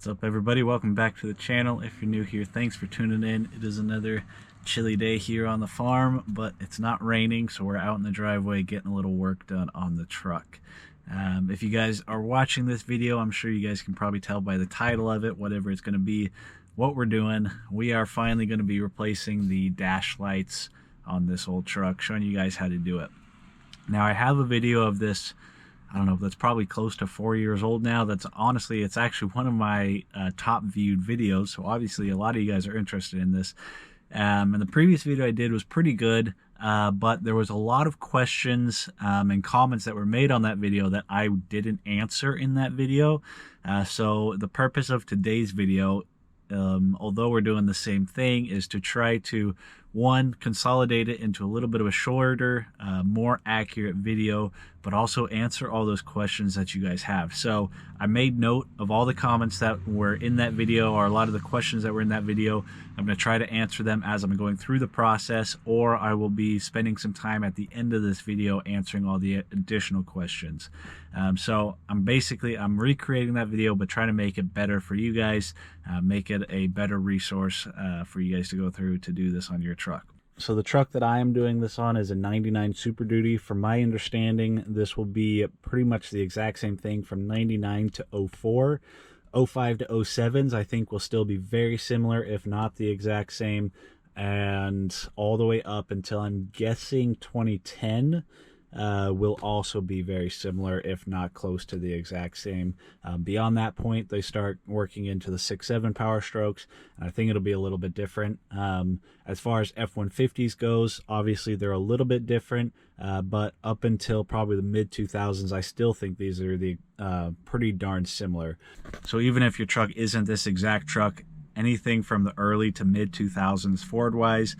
What's up, everybody? Welcome back to the channel. If you're new here, thanks for tuning in. It is another chilly day here on the farm, but it's not raining, so we're out in the driveway getting a little work done on the truck. If you guys are watching this video, I'm sure you guys can probably tell by the title of it, whatever it's going to be, what we're doing. We are finally going to be replacing the dash lights on this old truck, showing you guys how to do it. Now, I have a video of this, I don't know, that's probably close to 4 years old now. That's honestly, it's actually one of my top viewed videos. So obviously a lot of you guys are interested in this. And the previous video I did was pretty good, but there was a lot of questions and comments that were made on that video that I didn't answer in that video. So the purpose of today's video, although we're doing the same thing, is to try to, one, consolidate it into a little bit of a shorter, more accurate video, but also answer all those questions that you guys have. So I made note of all the comments that were in that video, or a lot of the questions that were in that video. I'm going to try to answer them as I'm going through the process, or I will be spending some time at the end of this video answering all the additional questions. So I'm recreating that video, but trying to make it better for you guys, make it a better resource for you guys to go through to do this on your truck. So the truck that I am doing this on is a 99 Super Duty. From my understanding, this will be pretty much the exact same thing from 99 to 04. 05 to 07s I think will still be very similar, if not the exact same, and all the way up until I'm guessing 2010 will also be very similar, if not close to the exact same. Beyond that point, they start working into the 6.7 power strokes, and I think it'll be a little bit different. As far as F-150s goes, obviously they're a little bit different, but up until probably the mid-2000s, I still think these are the pretty darn similar. So even if your truck isn't this exact truck, anything from the early to mid 2000s Ford wise,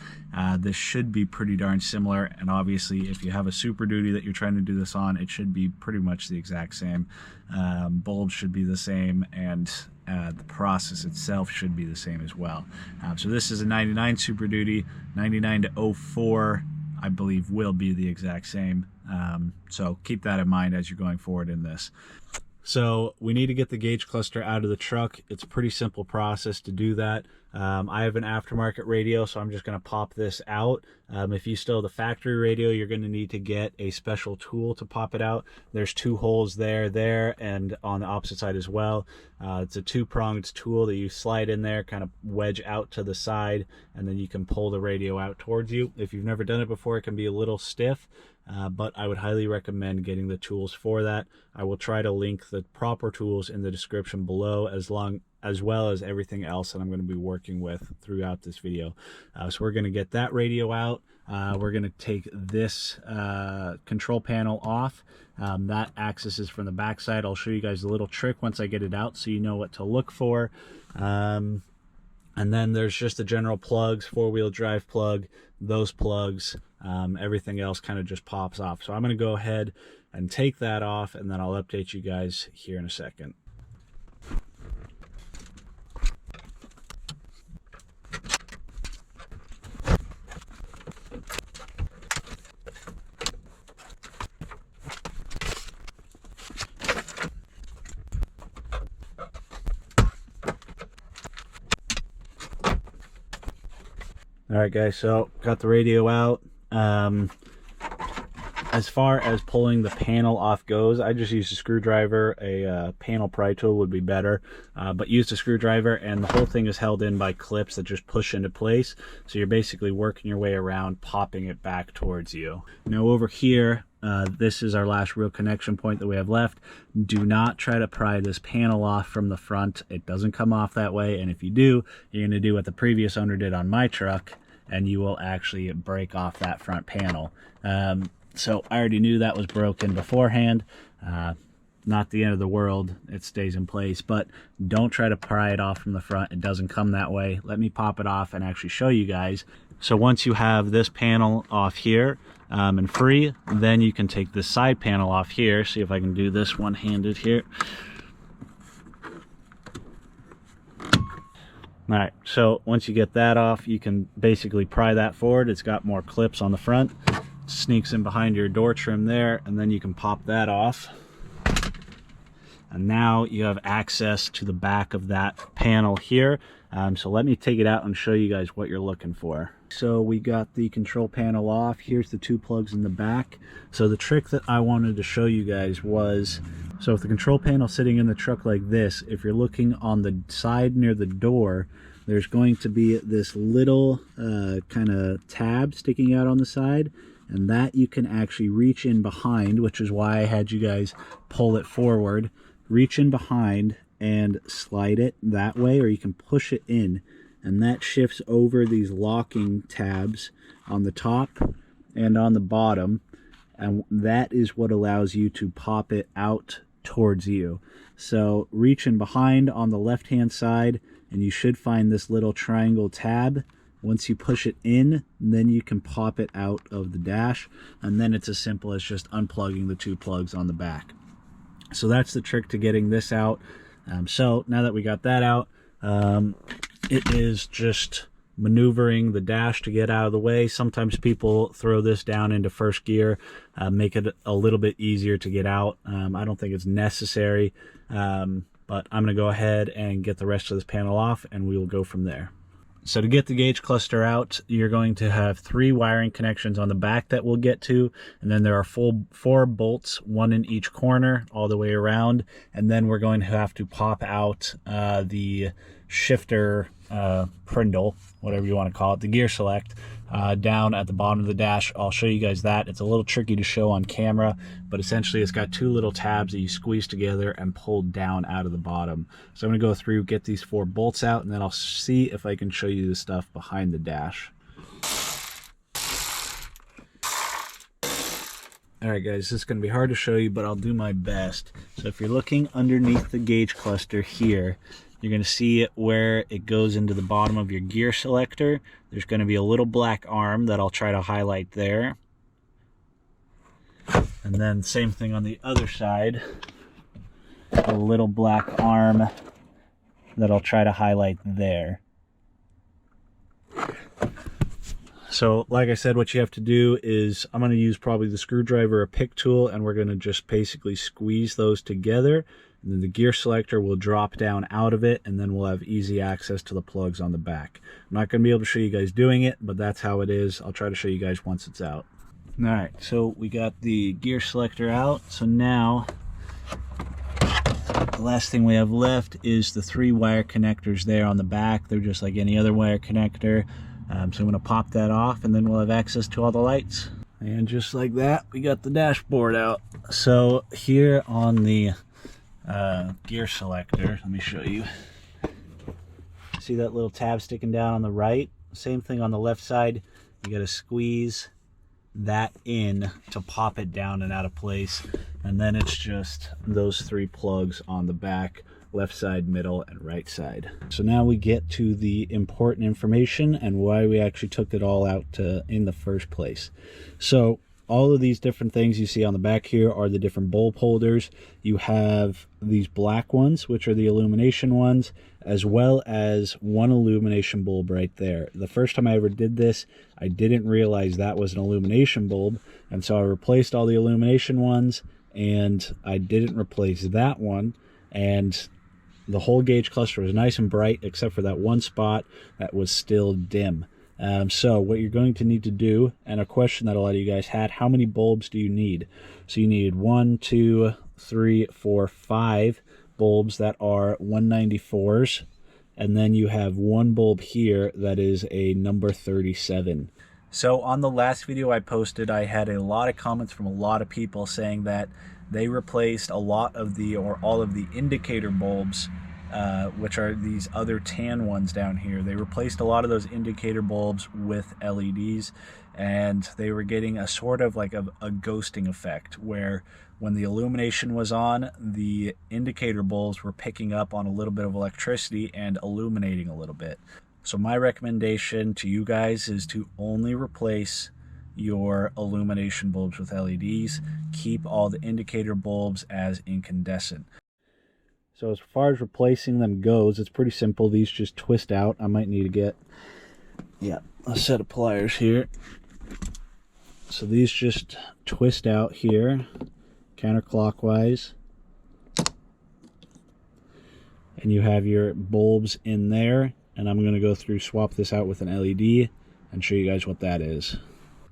this should be pretty darn similar. And obviously if you have a Super Duty that you're trying to do this on, it should be pretty much the exact same. Bulbs should be the same, and the process itself should be the same as well. So this is a 99 Super Duty. 99 to 04 I believe will be the exact same. So keep that in mind as you're going forward in this. So we need to get the gauge cluster out of the truck. It's a pretty simple process to do that. I have an aftermarket radio, so I'm just going to pop this out. If you still have the factory radio, you're going to need to get a special tool to pop it out. There's two holes there, and on the opposite side as well. It's a two-pronged tool that you slide in there, kind of wedge out to the side, and then you can pull the radio out towards you. If you've never done it before, it can be a little stiff. But I would highly recommend getting the tools for that. I will try to link the proper tools in the description below, as well as everything else that I'm going to be working with throughout this video. So we're going to get that radio out. We're going to take this control panel off. That axis is from the back side. I'll show you guys a little trick once I get it out so you know what to look for. And then there's just the general plugs, four-wheel drive plug, those plugs, everything else kind of just pops off. So I'm going to go ahead and take that off, and then I'll update you guys here in a second. All right, guys, so got the radio out. As far as pulling the panel off goes, I just used a screwdriver. A panel pry tool would be better, but used a screwdriver, and the whole thing is held in by clips that just push into place. So you're basically working your way around, popping it back towards you. Now over here, this is our last real connection point that we have left. Do not try to pry this panel off from the front. It doesn't come off that way, and if you do, you're going to do what the previous owner did on my truck, and you will actually break off that front panel. So I already knew that was broken beforehand. Not the end of the world. It stays in place, but don't try to pry it off from the front. It doesn't come that way. Let me pop it off and actually show you guys. So once you have this panel off here and free, then you can take this side panel off here. See if I can do this one-handed here. All right, so once you get that off, you can basically pry that forward. It's got more clips on the front. Sneaks in behind your door trim there, and then you can pop that off. And now you have access to the back of that panel here. So let me take it out and show you guys what you're looking for. So we got the control panel off. Here's the 2 plugs in the back. So the trick that I wanted to show you guys was, so if the control panel sitting in the truck like this, if you're looking on the side near the door, there's going to be this little kind of tab sticking out on the side, and that you can actually reach in behind, which is why I had you guys pull it forward. Reach in behind and slide it that way, or you can push it in, and that shifts over these locking tabs on the top and on the bottom, and that is what allows you to pop it out towards you. So reach in behind on the left hand side, and you should find this little triangle tab. Once you push it in, then you can pop it out of the dash, and then it's as simple as just unplugging the 2 plugs on the back. So that's the trick to getting this out. So now that we got that out, it is just maneuvering the dash to get out of the way. Sometimes people throw this down into first gear, make it a little bit easier to get out. I don't think it's necessary, but I'm going to go ahead and get the rest of this panel off, and we will go from there. So to get the gauge cluster out, you're going to have 3 wiring connections on the back that we'll get to, and then there are 4 bolts, 1 in each corner all the way around, and then we're going to have to pop out the shifter prindle, whatever you want to call it, the gear select, down at the bottom of the dash. I'll show you guys that. It's a little tricky to show on camera, but essentially it's got 2 little tabs that you squeeze together and pull down out of the bottom. So I'm going to go through, get these 4 bolts out, and then I'll see if I can show you the stuff behind the dash. Alright guys, this is going to be hard to show you, but I'll do my best. So if you're looking underneath the gauge cluster here, you're going to see where it goes into the bottom of your gear selector. There's going to be a little black arm that I'll try to highlight there. And then same thing on the other side. A little black arm that I'll try to highlight there. So like I said, what you have to do is, I'm going to use probably the screwdriver or pick tool, and we're going to just basically squeeze those together. And then the gear selector will drop down out of it, and then we'll have easy access to the plugs on the back. I'm not going to be able to show you guys doing it, but that's how it is. I'll try to show you guys once it's out. Alright, so we got the gear selector out. So now, the last thing we have left is the 3 wire connectors there on the back. They're just like any other wire connector. So I'm going to pop that off, and then we'll have access to all the lights. And just like that, we got the dashboard out. So here on the gear selector, let me show you. See that little tab sticking down on the right? Same thing on the left side. You got to squeeze that in to pop it down and out of place, and then it's just those 3 plugs on the back, left side, middle, and right side. So now we get to the important information and why we actually took it all out in the first place. So all of these different things you see on the back here are the different bulb holders. You have these black ones, which are the illumination ones, as well as 1 illumination bulb right there. The first time I ever did this, I didn't realize that was an illumination bulb, and so I replaced all the illumination ones, and I didn't replace that one, and the whole gauge cluster was nice and bright, except for that one spot that was still dim. So what you're going to need to do, and a question that a lot of you guys had, how many bulbs do you need? So you need 1, 2, 3, 4, 5 bulbs that are 194s, and then you have 1 bulb here that is a number 37. So on the last video I posted, I had a lot of comments from a lot of people saying that they replaced a lot of the, or all of the indicator bulbs, which are these other tan ones down here. They replaced a lot of those indicator bulbs with LEDs, and they were getting a sort of like a ghosting effect, where when the illumination was on, the indicator bulbs were picking up on a little bit of electricity and illuminating a little bit. So my recommendation to you guys is to only replace your illumination bulbs with LEDs. Keep all the indicator bulbs as incandescent. So as far as replacing them goes, it's pretty simple. These just twist out. I might need to get a set of pliers here. So these just twist out here counterclockwise, and you have your bulbs in there. And I'm going to go through, swap this out with an LED and show you guys what that is.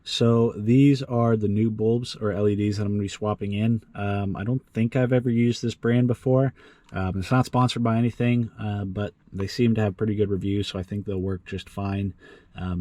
So these are the new bulbs or LEDs that I'm going to be swapping in. I don't think I've ever used this brand before. It's not sponsored by anything, but they seem to have pretty good reviews, so I think they'll work just fine.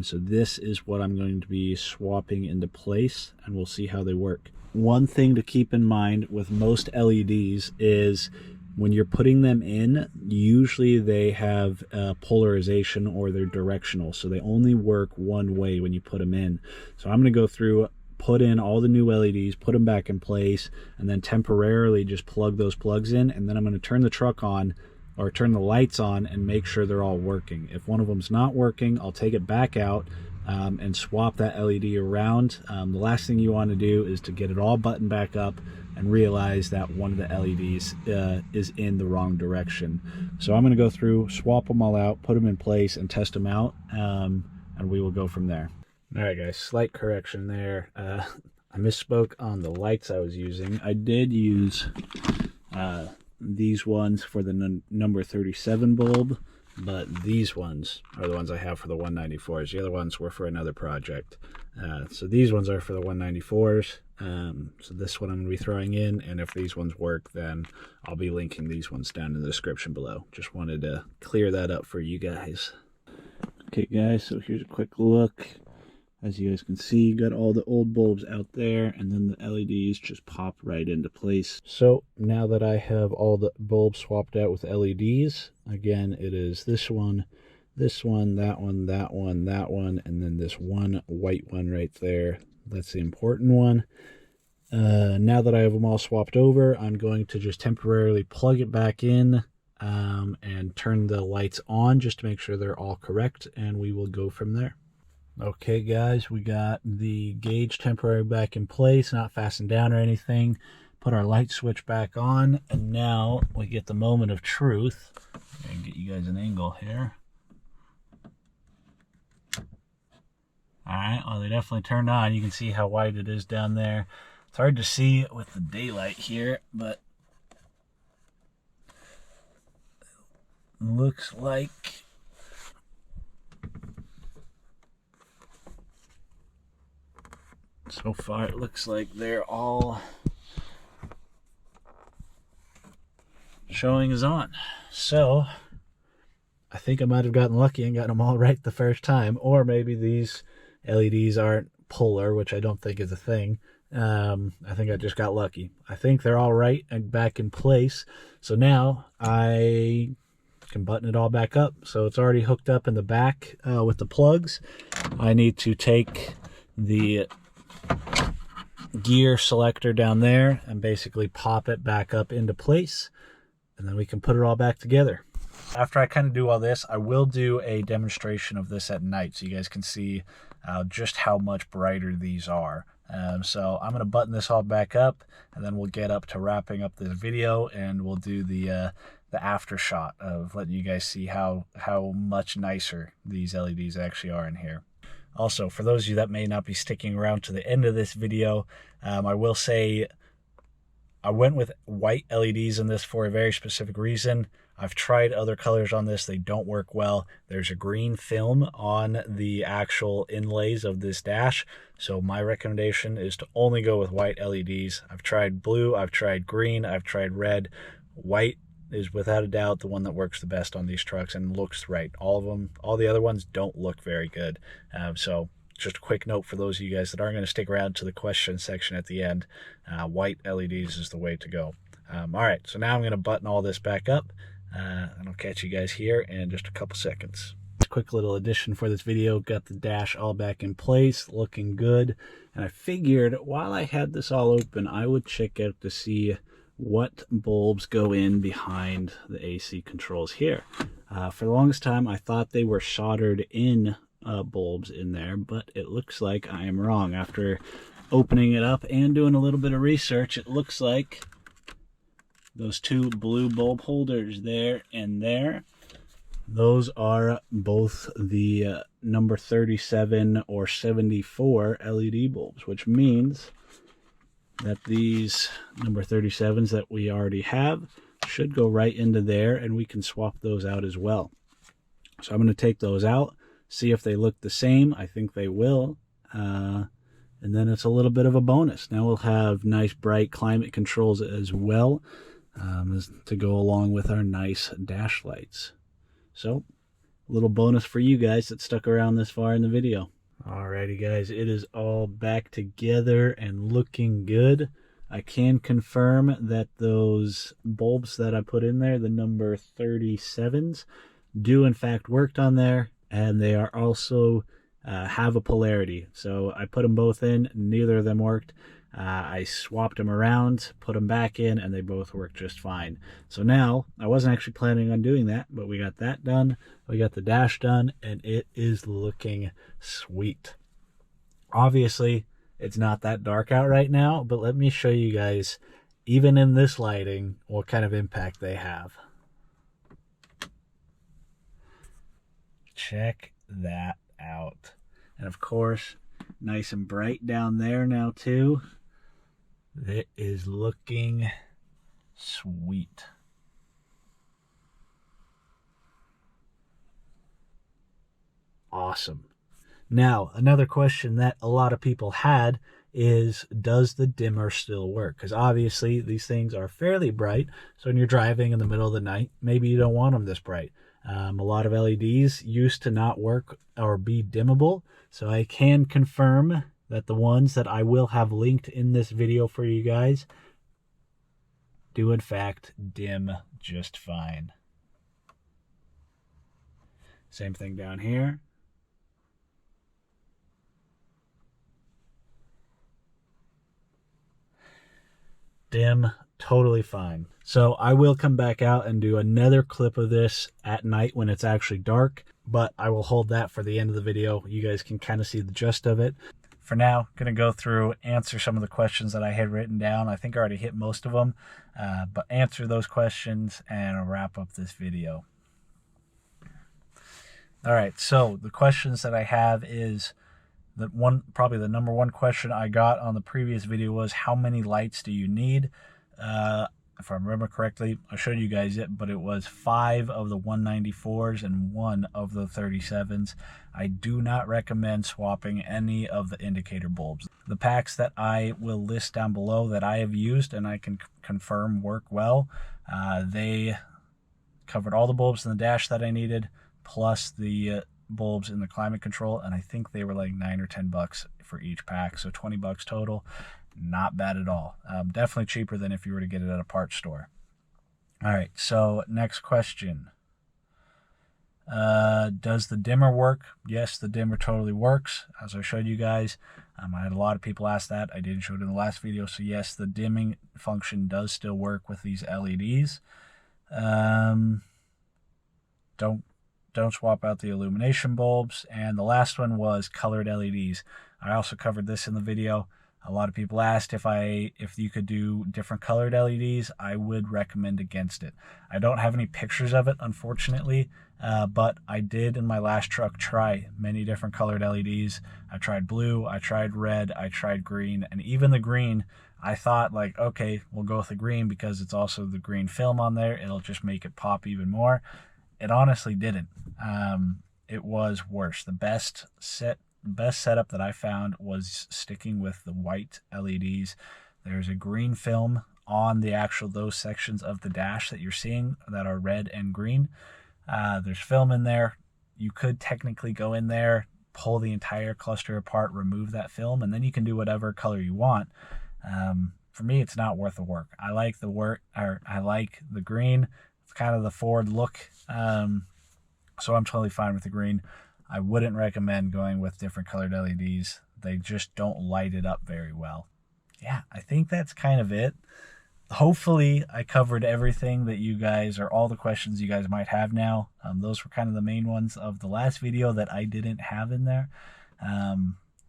So this is what I'm going to be swapping into place, and we'll see how they work. One thing to keep in mind with most LEDs is when you're putting them in, usually they have polarization or they're directional, so they only work one way when you put them in. So I'm going to go through, put in all the new LEDs, put them back in place, and then temporarily just plug those plugs in, and then I'm going to turn the truck on or turn the lights on and make sure they're all working. If one of them's not working, I'll take it back out and swap that LED around. The last thing you want to do is to get it all buttoned back up and realize that one of the LEDs is in the wrong direction. So I'm going to go through, swap them all out, put them in place, and test them out, and we will go from there. All right, guys, slight correction there. I misspoke on the lights I was using. I did use these ones for the number 37 bulb, but these ones are the ones I have for the 194s. The other ones were for another project. So these ones are for the 194s. So this one I'm going to be throwing in, and if these ones work, then I'll be linking these ones down in the description below. Just wanted to clear that up for you guys. Okay, guys, so here's a quick look. As you guys can see, got all the old bulbs out there, and then the LEDs just pop right into place. So now that I have all the bulbs swapped out with LEDs, again, it is this one, that one, that one, that one, and then this one white one right there. That's the important one. Now that I have them all swapped over, I'm going to just temporarily plug it back in and turn the lights on just to make sure they're all correct, and we will go from there. Okay, guys, we got the gauge temporarily back in place, not fastened down or anything. Put our light switch back on, and now we get the moment of truth. I'm going to get you guys an angle here. Alright, well, they definitely turned on. You can see how white it is down there. It's hard to see with the daylight here, but it looks like so far it looks like they're all showing is on. So I think I might have gotten lucky and gotten them all right the first time, or maybe these LEDs aren't polar, which I don't think is a thing. I think I just got lucky. I think they're all right and back in place. So now I can button it all back up. So it's already hooked up in the back with the plugs. I need to take the gear selector down there and basically pop it back up into place, and then we can put it all back together. After I kind of do all this, I will do a demonstration of this at night so you guys can see just how much brighter these are. So I'm going to button this all back up, and then we'll get up to wrapping up this video, and we'll do the after shot of letting you guys see how much nicer these LEDs actually are in here. Also, for those of you that may not be sticking around to the end of this video, I will say I went with white LEDs in this for a very specific reason. I've tried other colors on this. They don't work well. There's a green film on the actual inlays of this dash. So my recommendation is to only go with white LEDs. I've tried blue, I've tried green, I've tried red. White is without a doubt the one that works the best on these trucks and looks right. All of them, all the other ones don't look very good. So just a quick note for those of you guys that aren't going to stick around to the question section at the end, white LEDs is the way to go. All right, so now I'm going to button all this back up, and I'll catch you guys here in just a couple seconds. Quick little addition for this video, got the dash all back in place, looking good, and I figured while I had this all open, I would check out to see what bulbs go in behind the AC controls here. For the longest time, I thought they were soldered in bulbs in there, but it looks like I am wrong. After opening it up and doing a little bit of research, it looks like those two blue bulb holders there and there, those are both the number 37 or 74 LED bulbs, which means that these number 37s that we already have should go right into there, and we can swap those out as well. So I'm going to take those out, see if they look the same. I think they will. And then it's a little bit of a bonus. Now we'll have nice bright climate controls as well, to go along with our nice dash lights. So a little bonus for you guys that stuck around this far in the video. Alrighty guys, it is all back together and looking good. I can confirm that those bulbs that I put in there, the number 37s, do in fact worked on there, and they are also have a polarity. So I put them both in, neither of them worked. I swapped them around, put them back in, and they both worked just fine. So now, I wasn't actually planning on doing that, but we got that done, we got the dash done, and it is looking sweet. Obviously, it's not that dark out right now, but let me show you guys, even in this lighting, what kind of impact they have. Check that out. And of course, nice and bright down there now too. It is looking sweet. Awesome. Now, another question that a lot of people had is, does the dimmer still work? Because obviously these things are fairly bright. So when you're driving in the middle of the night, maybe you don't want them this bright. A lot of LEDs used to not work or be dimmable. So I can confirm that the ones that I will have linked in this video for you guys do in fact dim just fine. Same thing down here. Dim, totally fine. So I will come back out and do another clip of this at night when it's actually dark, but I will hold that for the end of the video. You guys can kind of see the gist of it. For now, going to go through, answer some of the questions that I had written down. I think I already hit most of them, but answer those questions and I'll wrap up this video. All right, so the questions that I have is, probably the number one question I got on the previous video was, how many lights do you need? If I remember correctly, I showed you guys it, but it was 5 of the 194s and 1 of the 37s. I do not recommend swapping any of the indicator bulbs. The packs that I will list down below that I have used and I can confirm work well, they covered all the bulbs in the dash that I needed, plus the bulbs in the climate control, and I think they were like $9 or $10 for each pack, so $20 total. Not bad at all. Definitely cheaper than if you were to get it at a parts store. All right, so next question. Does the dimmer work? Yes, the dimmer totally works. As I showed you guys, I had a lot of people ask that. I didn't show it in the last video, so yes, the dimming function does still work with these LEDs. Don't swap out the illumination bulbs. And the last one was colored LEDs. I also covered this in the video. A lot of people asked if you could do different colored LEDs. I would recommend against it. I don't have any pictures of it, unfortunately, but I did in my last truck try many different colored LEDs. I tried blue, I tried red, I tried green, and even the green, I thought like, okay, we'll go with the green because it's also the green film on there. It'll just make it pop even more. It honestly didn't. It was worse. The best setup that I found was sticking with the white LEDs. There's a green film on those sections of the dash that you're seeing that are red and green. There's film in there. You could technically go in there, pull the entire cluster apart, remove that film, and then you can do whatever color you want. For me, it's not worth the work. I like the green. It's kind of the forward look. So I'm totally fine with the green. I wouldn't recommend going with different colored LEDs. They just don't light it up very well. Yeah, I think that's kind of it. Hopefully I covered everything that you guys, or all the questions you guys might have now. Those were kind of the main ones of the last video that I didn't have in there.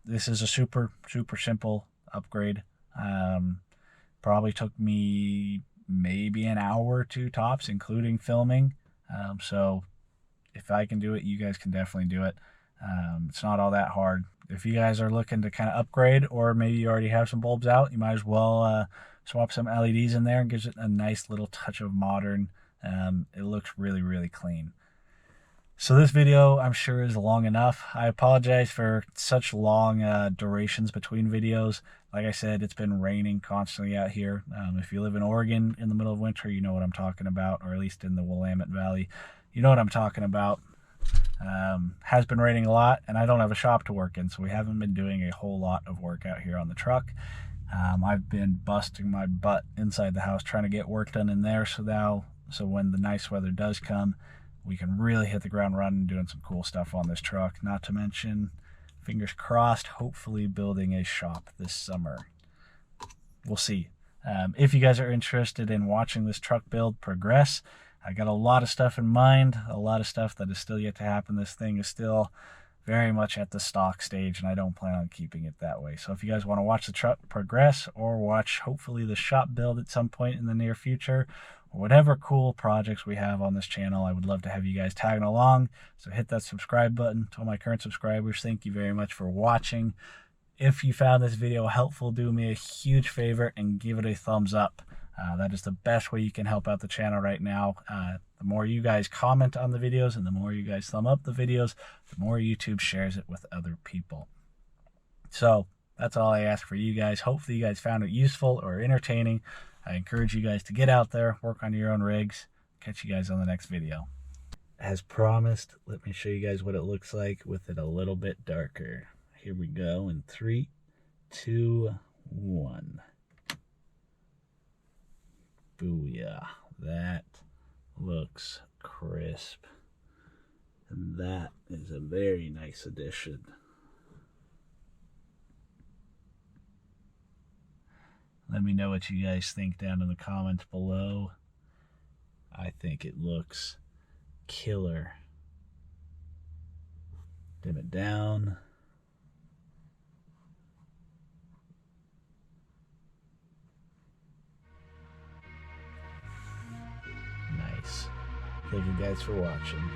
This is a super simple upgrade. Probably took me maybe an hour or two tops, including filming. So if I can do it, you guys can definitely do it. It's not all that hard. If you guys are looking to kind of upgrade, or maybe you already have some bulbs out, you might as well swap some LEDs in there and gives it a nice little touch of modern. It looks really, really clean. So this video, I'm sure, is long enough. I apologize for such long durations between videos. Like I said, it's been raining constantly out here. If you live in Oregon in the middle of winter, you know what I'm talking about, or at least in the Willamette Valley, you know what I'm talking about. Has been raining a lot, and I don't have a shop to work in, so we haven't been doing a whole lot of work out here on the truck. I've been busting my butt inside the house trying to get work done in there, so when the nice weather does come, we can really hit the ground running doing some cool stuff on this truck. Not to mention, fingers crossed, hopefully building a shop this summer. We'll see. If you guys are interested in watching this truck build progress, I got a lot of stuff in mind, a lot of stuff that is still yet to happen. This thing is still very much at the stock stage, and I don't plan on keeping it that way. So if you guys want to watch the truck progress, or watch hopefully the shop build at some point in the near future, or whatever cool projects we have on this channel, I would love to have you guys tagging along. So hit that subscribe button. To all my current subscribers, thank you very much for watching. If you found this video helpful, do me a huge favor and give it a thumbs up. That is the best way you can help out the channel right now. The more you guys comment on the videos and the more you guys thumb up the videos, the more YouTube shares it with other people. So that's all I ask for you guys. Hopefully you guys found it useful or entertaining. I encourage you guys to get out there, work on your own rigs. Catch you guys on the next video. As promised, let me show you guys what it looks like with it a little bit darker. Here we go in 3, 2, 1. Booyah. That looks crisp. And that is a very nice addition. Let me know what you guys think down in the comments below. I think it looks killer. Dim it down. Nice. Thank you guys for watching.